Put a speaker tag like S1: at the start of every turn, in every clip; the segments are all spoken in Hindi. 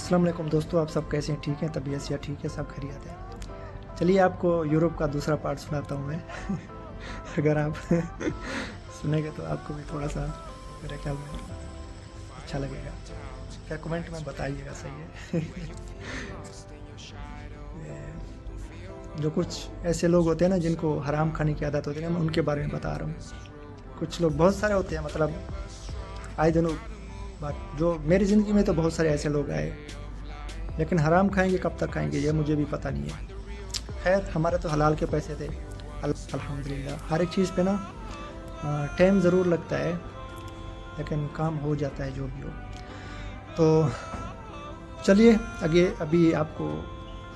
S1: अस्सलाम वालेकुम दोस्तों, आप सब कैसे हैं? ठीक हैं? तबीयत से ठीक है? सब खैरियत है? चलिए आपको यूरोप का दूसरा पार्ट सुनाता हूँ मैं अगर आप सुनेंगे तो आपको भी थोड़ा सा मेरे ख्याल में अच्छा लगेगा। क्या कमेंट में बताइएगा, सही है? जो कुछ ऐसे लोग होते हैं ना जिनको हराम खाने की आदत होती है ना, मैं उनके बारे में बता रहा हूँ। कुछ लोग बहुत सारे होते हैं, मतलब आए दिनों बात जो मेरी ज़िंदगी में तो बहुत सारे ऐसे लोग आए, लेकिन हराम खाएंगे कब तक खाएंगे ये मुझे भी पता नहीं है। खैर हमारे तो हलाल के पैसे थे, अल्हम्दुलिल्लाह। हर एक चीज़ पे ना टाइम ज़रूर लगता है, लेकिन काम हो जाता है जो भी हो। तो चलिए आगे, अभी आपको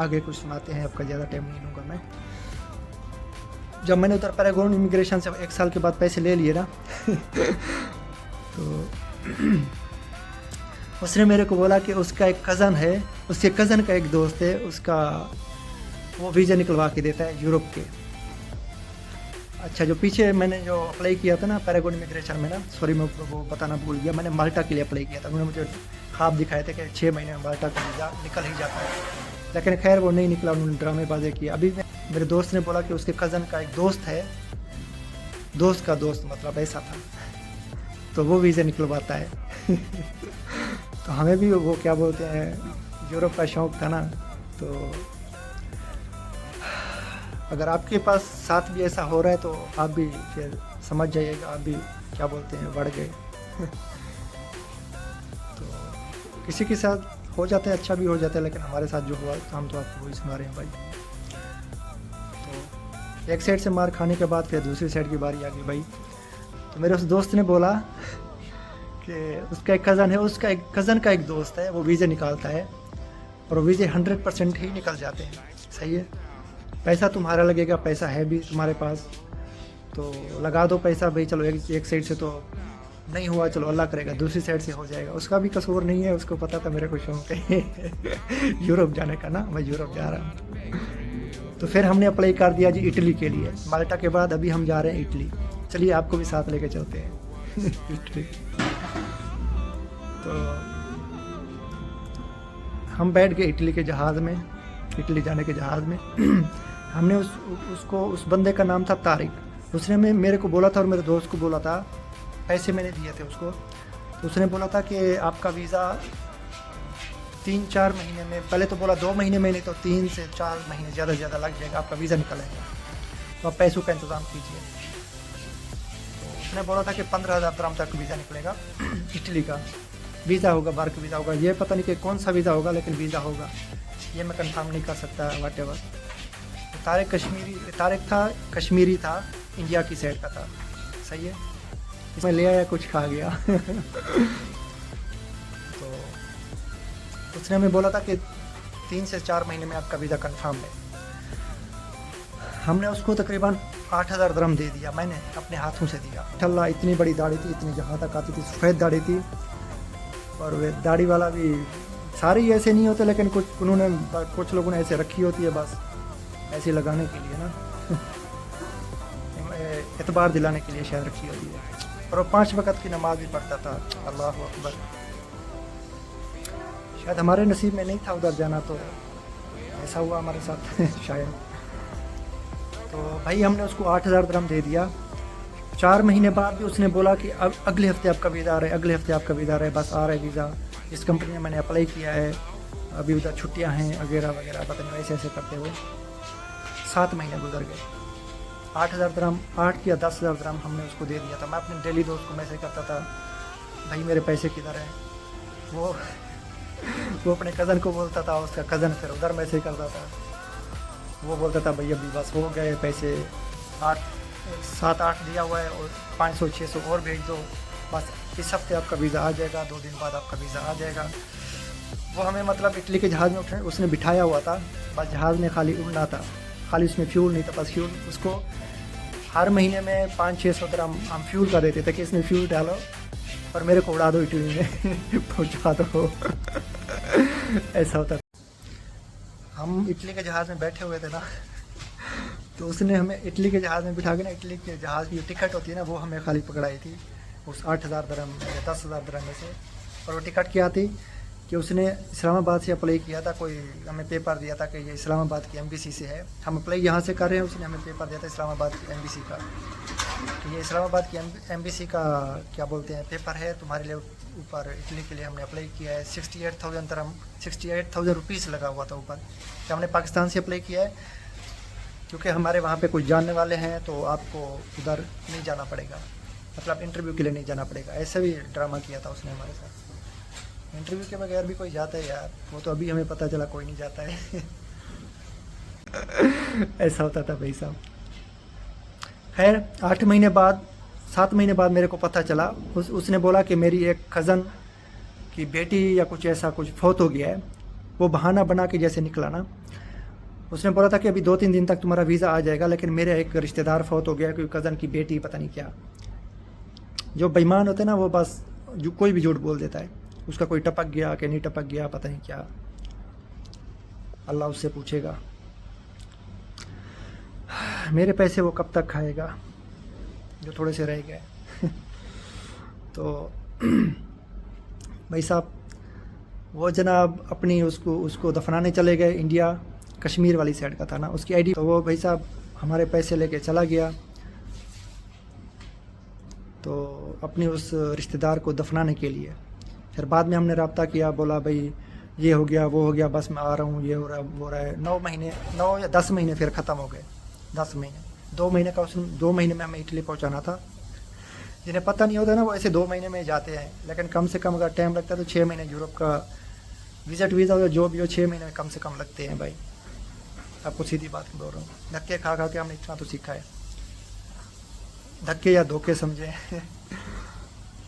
S1: आगे कुछ सुनाते हैं। आपका ज़्यादा टाइम नहीं लूँगा मैं। जब मैंने उधर पैरागॉन इमिग्रेशन से 1 साल के बाद पैसे ले लिए ना तो उसने मेरे को बोला कि उसका एक कज़न है, उसके कज़न का एक दोस्त है, उसका वो वीज़ा निकलवा के देता है यूरोप के। अच्छा, जो पीछे मैंने जो अप्लाई किया था ना पैरागॉन इमिग्रेशन में ना, सॉरी मैं वो बताना भूल गया, मैंने माल्टा के लिए अप्लाई किया था। उन्होंने मुझे ख्वाब दिखाए थे कि 6 महीने में माल्टा का वीज़ा निकल ही जाता है, लेकिन खैर वो नहीं निकला। उन्होंने ड्रामेबाजी किया। अभी मेरे दोस्त ने बोला कि उसके कज़न का एक दोस्त है, दोस्त का दोस्त मतलब ऐसा था, तो वो वीज़ा निकलवाता है तो हमें भी वो क्या बोलते हैं यूरोप का शौक़ था ना, तो अगर आपके पास साथ भी ऐसा हो रहा है तो आप भी फिर समझ जाइएगा, आप भी क्या बोलते हैं बढ़ गए तो किसी के साथ हो जाता है, अच्छा भी हो जाता है, लेकिन हमारे साथ जो हुआ तो हम तो आपको वही सुना रहे हैं भाई। तो एक साइड से मार खाने के बाद फिर दूसरी साइड की बारी आ गई भाई। तो मेरे उस दोस्त ने बोला कि उसका एक कज़न है, उसका एक कज़न का एक दोस्त है, वो वीज़े निकालता है और वो वीज़े 100% ही निकल जाते हैं। सही है, पैसा तुम्हारा लगेगा, पैसा है भी तुम्हारे पास तो लगा दो पैसा भाई। चलो एक साइड से तो नहीं हुआ, चलो अल्लाह करेगा दूसरी साइड से हो जाएगा। उसका भी कसूर नहीं है, उसको पता था मेरे को शौक है यूरोप जाने का ना, मैं यूरोप जा रहा हूँ। तो फिर हमने अप्लाई कर दिया जी इटली के लिए। माल्टा के बाद अभी हम जा रहे हैं इटली। चलिए आपको भी साथ लेके चलते हैं इटली। तो हम बैठ गए इटली के जहाज़ में, इटली जाने के जहाज़ में हमने उस बंदे का नाम था तारिक। उसने मेरे को बोला था और मेरे दोस्त को बोला था, पैसे मैंने दिए थे उसको। तो उसने बोला था कि आपका वीज़ा 3-4 महीने में, पहले तो बोला 2 महीने में, नहीं तो 3 से 4 महीने ज़्यादा से ज़्यादा लग जाएगा, आपका वीज़ा निकलेगा, तो आप पैसों का इंतज़ाम कीजिए। तो उसने बोला था कि 15,000 dirham तक वीज़ा निकलेगा इटली का वीज़ा होगा, वर्क वीज़ा होगा। ये पता नहीं कि कौन सा वीज़ा होगा, लेकिन वीज़ा होगा, ये मैं कंफर्म नहीं कर सकता वट एवर। तारिक था, कश्मीरी था, इंडिया की साइड का था। सही है, इसमें ले आया कुछ खा गया तो उसने हमें बोला था कि 3 से 4 महीने में आपका वीज़ा कंफर्म है। हमने उसको तकरीबन 8,000 dirham दे दिया, मैंने अपने हाथों से दिया। अल्लाह, इतनी बड़ी दाढ़ी थी, इतनी जहाँ तक आती थी, सफ़ेद दाढ़ी थी। और वे दाढ़ी वाला भी सारे ही ऐसे नहीं होते, लेकिन कुछ लोगों ने ऐसे रखी होती है बस ऐसे लगाने के लिए ना एतबार दिलाने के लिए शायद रखी होती है। और वो 5 वक़्त की नमाज़ भी पढ़ता था। अल्लाह अकबर। शायद हमारे नसीब में नहीं था उधर जाना, तो ऐसा हुआ हमारे साथ शायद। तो भाई हमने उसको 8,000 dirham दे दिया। 4 महीने बाद भी उसने बोला कि अब अगले हफ्ते आपका वीज़ा आ रहा है, अगले हफ्ते आपका वीज़ा आ रहा है, बस आ रहा है वीज़ा। इस कंपनी में मैंने अप्लाई किया है, अभी उधर छुट्टियां हैं वगैरह वगैरह, पता नहीं ऐसे ऐसे करते हुए 7 महीने गुजर गए। 8,000 dirham, 8 या 10,000 dirham हमने उसको दे दिया था। मैं अपने डेली दोस्त को मैसेज करता था, भाई मेरे पैसे किधर हैं। वो अपने कज़न को बोलता था, उसका कज़न फिर उधर मैसेज करता था, वो बोलता था भाई अभी बस हो गए पैसे, 7-8 दिया हुआ है और 500-600 और भेज दो, बस इस हफ्ते आपका वीज़ा आ जाएगा, 2 दिन बाद आपका वीज़ा आ जाएगा। वो हमें मतलब इटली के जहाज़ में उसने बिठाया हुआ था, बस जहाज़ में खाली उड़ना था, खाली उसमें फ्यूल नहीं था, बस फ्यूल उसको हर महीने में 500-600 dirham हम फ्यूल का देते थे कि इसमें फ्यूल डालो और मेरे को उड़ा दो इटली में पहुँचा दो ऐसा होता था। हम इटली के जहाज़ में बैठे हुए थे ना, तो उसने हमें इटली के जहाज़ में बिठा के ना, इटली के जहाज़ की जो टिकट होती है ना, वो हमें खाली पकड़ाई थी उस 8,000 dirham या 10,000 dirham में से। और वो टिकट क्या थी कि उसने इस्लामाबाद से अप्लाई किया था, कोई हमें पेपर दिया था कि ये इस्लामाबाद की एम्बेसी से है, हम अप्लाई यहाँ से कर रहे हैं, उसने हमें पेपर दिया था इस्लामाबाद की एम्बेसी का कि ये इस्लामाबाद की एम्बेसी का क्या बोलते हैं पेपर है तुम्हारे लिए ऊपर, इटली के लिए हमने अप्लाई किया है। 68,000 तरह 68,000 रुपीज़ लगा हुआ था ऊपर कि हमने पाकिस्तान से अप्लाई किया है, क्योंकि हमारे वहाँ पे कुछ जानने वाले हैं तो आपको उधर नहीं जाना पड़ेगा, मतलब इंटरव्यू के लिए नहीं जाना पड़ेगा। ऐसा भी ड्रामा किया था उसने हमारे साथ। इंटरव्यू के बगैर भी कोई जाता है यार, वो तो अभी हमें पता चला कोई नहीं जाता है। ऐसा होता था भाई साहब। खैर 8 महीने बाद 7 महीने बाद मेरे को पता चला, उसने बोला कि मेरी एक कज़न की बेटी या कुछ ऐसा कुछ फौत हो गया है। वो बहाना बना के जैसे निकला ना, उसने बोला था कि अभी 2-3 दिन तक तुम्हारा वीज़ा आ जाएगा, लेकिन मेरे एक रिश्तेदार फौत हो गया, कोई कज़न की बेटी पता नहीं क्या। जो बेईमान होते हैं ना वो बस जो कोई भी झूठ बोल देता है, उसका कोई टपक गया कि नहीं टपक गया पता नहीं क्या, अल्लाह उससे पूछेगा। मेरे पैसे वो कब तक खाएगा जो थोड़े से रह गए। तो भाई साहब वो जनाब अपनी उसको दफनाने चले गए इंडिया, कश्मीर वाली साइड का था ना उसकी आईडी। तो वो भाई साहब हमारे पैसे लेके चला गया, तो अपनी उस रिश्तेदार को दफनाने के लिए। फिर बाद में हमने रब्ता किया, बोला भाई ये हो गया वो हो गया, बस मैं आ रहा हूँ, ये हो रहा है वो हो रहा है। 9 या 10 महीने फिर ख़त्म हो गए। 10 महीने 2 महीने का उसने 2 महीने में हमें इटली पहुँचाना था। जिन्हें पता नहीं होता ना वो ऐसे 2 महीने में जाते हैं, लेकिन कम से कम अगर टाइम लगता है तो 6 महीने यूरोप का विज़िट वीज़ा हो जो भी हो 6 महीने में कम से कम लगते हैं भाई। आपको सीधी बात बोल रहा हूँ, धक्के खा खा के हमने इतना तो सीखा है, धक्के या धोखे समझे।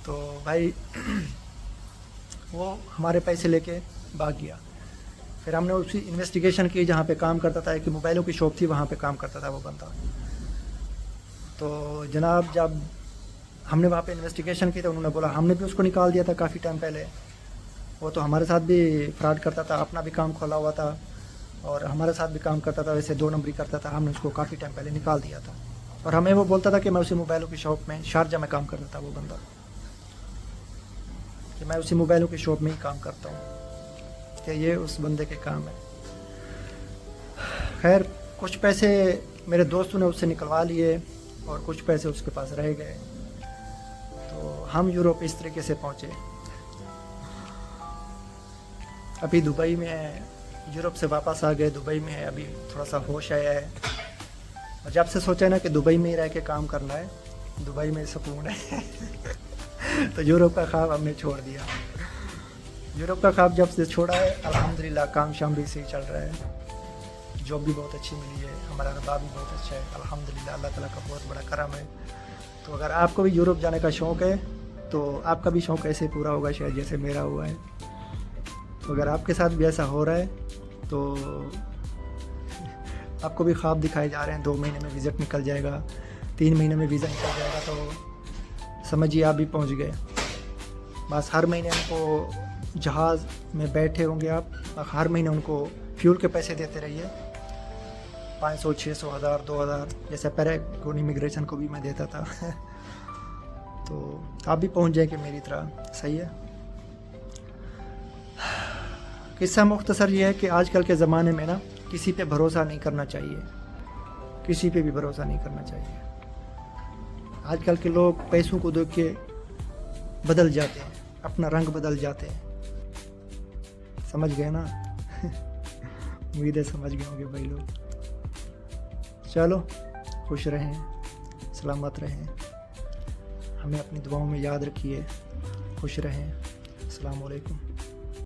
S1: तो भाई वो हमारे पैसे लेके भाग गया। फिर हमने उसकी इन्वेस्टिगेशन की जहाँ पे काम करता था, एक मोबाइलों की शॉप थी वहाँ पे काम करता था वो बंदा। तो जनाब जब हमने वहाँ पे इन्वेस्टिगेशन की तो उन्होंने बोला हमने भी उसको निकाल दिया था काफ़ी टाइम पहले, वो तो हमारे साथ भी फ्रॉड करता था, अपना भी काम खोला हुआ था और हमारे साथ भी काम करता था, वैसे 2 नंबरी करता था। हमने उसको काफ़ी टाइम पहले निकाल दिया था और हमें वो बोलता था कि मैं उसी मोबाइलों की शॉप में शारजा में काम करता था वो बंदा, कि मैं उसी मोबाइलों की शॉप में ही काम करता हूँ, कि ये उस बंदे के काम है। खैर कुछ पैसे मेरे दोस्तों ने उससे निकलवा लिए और कुछ पैसे उसके पास रह गए। तो हम यूरोप इस तरीके से पहुँचे। अभी दुबई में है, यूरोप से वापस आ गए, दुबई में है, अभी थोड़ा सा होश आया है। और जब से सोचा ना कि दुबई में ही रह के काम करना है, दुबई में सुकून है, तो यूरोप का ख्वाब हमने छोड़ दिया। यूरोप का ख्वाब जब से छोड़ा है अल्हम्दुलिल्लाह काम शाम भी सही चल रहा है, जॉब भी बहुत अच्छी मिली है, हमारा रुतबा भी बहुत अच्छा है अल्हम्दुलिल्लाह, अल्लाह ताला का बहुत बड़ा करम है। तो अगर आपको भी यूरोप जाने का शौक़ है तो आपका भी शौक़ ऐसे पूरा होगा शायद जैसे मेरा हुआ है। तो अगर आपके साथ भी ऐसा हो रहा है तो आपको भी ख्वाब दिखाए जा रहे हैं, 2 महीने में विज़िट निकल जाएगा, 3 महीने में वीज़ा निकल जाएगा, तो समझिए आप भी पहुंच गए। बस हर महीने उनको जहाज़ में बैठे होंगे आप, हर महीने उनको फ्यूल के पैसे देते रहिए, 500, 600, 1000, 2000, जैसे पहले कौन इमिग्रेशन को भी मैं देता था। तो आप भी पहुंच जाएंगे मेरी तरह, सही है। किस्सा मुख्तसर ये है कि आजकल के ज़माने में ना किसी पे भरोसा नहीं करना चाहिए, किसी पे भी भरोसा नहीं करना चाहिए। आजकल के लोग पैसों को देख के बदल जाते हैं, अपना रंग बदल जाते हैं, समझ गए ना। उम्मीद है समझ गए होंगे भाई लोग। चलो खुश रहें, सलामत रहें, हमें अपनी दुआओं में याद रखिए, खुश रहें। अस्सलाम वालेकुम।